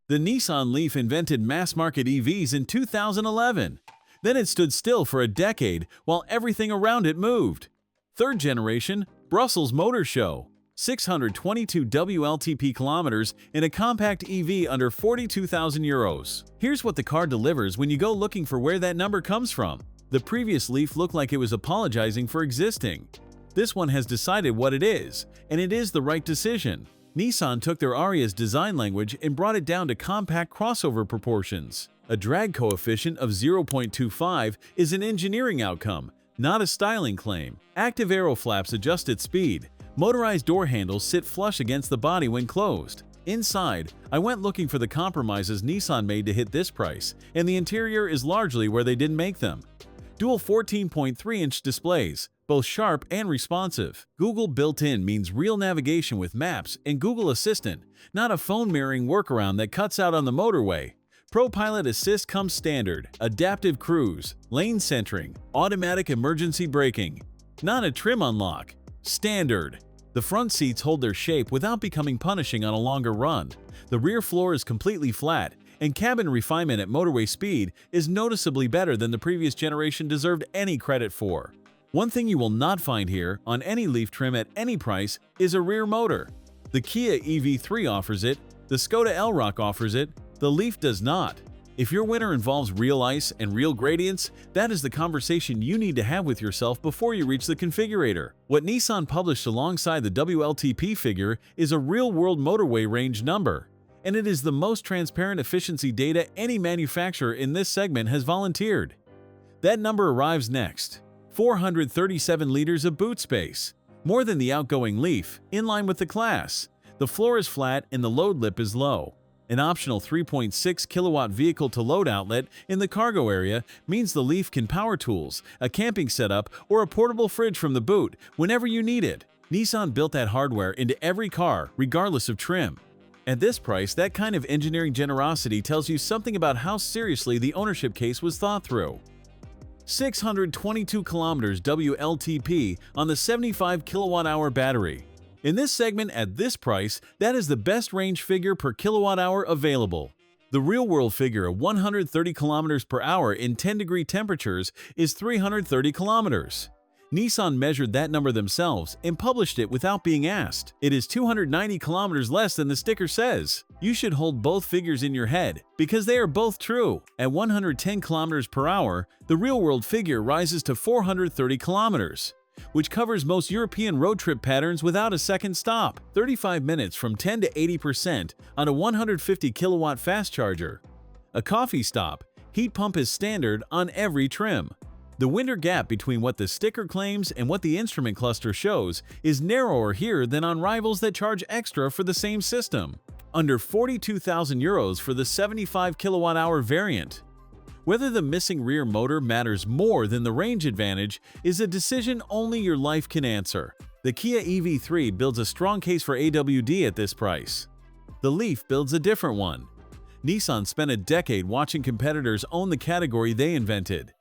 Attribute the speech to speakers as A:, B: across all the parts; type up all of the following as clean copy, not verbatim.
A: The Nissan LEAF invented mass-market EVs in 2011. Then it stood still for a decade while everything around it moved. Third generation, Brussels Motor Show. 622 WLTP kilometers in a compact EV under 42,000 euros. Here's what the car delivers when you go looking for where that number comes from. The previous LEAF looked like it was apologizing for existing. This one has decided what it is, and it is the right decision. Nissan took their Ariya's design language and brought it down to compact crossover proportions. A drag coefficient of 0.25 is an engineering outcome, not a styling claim. Active aero flaps adjust its speed. Motorized door handles sit flush against the body when closed. Inside, I went looking for the compromises Nissan made to hit this price, and the interior is largely where they didn't make them. Dual 14.3-inch displays, both sharp and responsive. Google built-in means real navigation with Maps and Google Assistant, not a phone mirroring workaround that cuts out on the motorway. ProPilot Assist comes standard, adaptive cruise, lane centering, automatic emergency braking. Not a trim unlock. Standard. The front seats hold their shape without becoming punishing on a longer run. The rear floor is completely flat, and cabin refinement at motorway speed is noticeably better than the previous generation deserved any credit for. One thing you will not find here, on any LEAF trim at any price, is a rear motor. The Kia EV3 offers it, the Skoda Elroq offers it, the LEAF does not. If your winter involves real ice and real gradients, that is the conversation you need to have with yourself before you reach the configurator. What Nissan published alongside the WLTP figure is a real-world motorway range number, and it is the most transparent efficiency data any manufacturer in this segment has volunteered. That number arrives next. 437 liters of boot space, more than the outgoing LEAF, in line with the class. The floor is flat and the load lip is low. An optional 3.6 kilowatt vehicle-to-load outlet in the cargo area means the LEAF can power tools, a camping setup, or a portable fridge from the boot whenever you need it. Nissan built that hardware into every car, regardless of trim. At this price, that kind of engineering generosity tells you something about how seriously the ownership case was thought through. 622 kilometers WLTP on the 75 kilowatt-hour battery. In this segment at this price, that is the best range figure per kilowatt-hour available. The real-world figure of 130 kilometers per hour in 10-degree temperatures is 330 kilometers. Nissan measured that number themselves and published it without being asked. It is 290 kilometers less than the sticker says. You should hold both figures in your head, because they are both true. At 110 kilometers per hour, the real-world figure rises to 430 kilometers, which covers most European road trip patterns without a second stop. 35 minutes from 10 to 80% on a 150 kilowatt fast charger. A coffee stop, heat pump is standard on every trim. The winter gap between what the sticker claims and what the instrument cluster shows is narrower here than on rivals that charge extra for the same system. Under 42,000 euros for the 75 kilowatt-hour variant. Whether the missing rear motor matters more than the range advantage is a decision only your life can answer. The Kia EV3 builds a strong case for AWD at this price. The LEAF builds a different one. Nissan spent a decade watching competitors own the category they invented.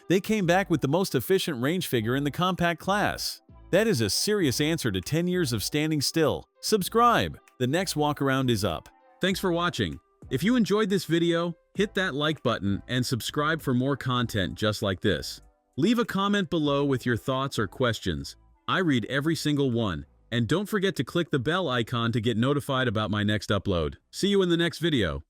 A: They came back with the most efficient range figure in the compact class. That is a serious answer to 10 years of standing still. Subscribe! The next walk-around is up. Thanks for watching. If you enjoyed this video, hit that like button and subscribe for more content just like this. Leave a comment below with your thoughts or questions. I read every single one. And don't forget to click the bell icon to get notified about my next upload. See you in the next video.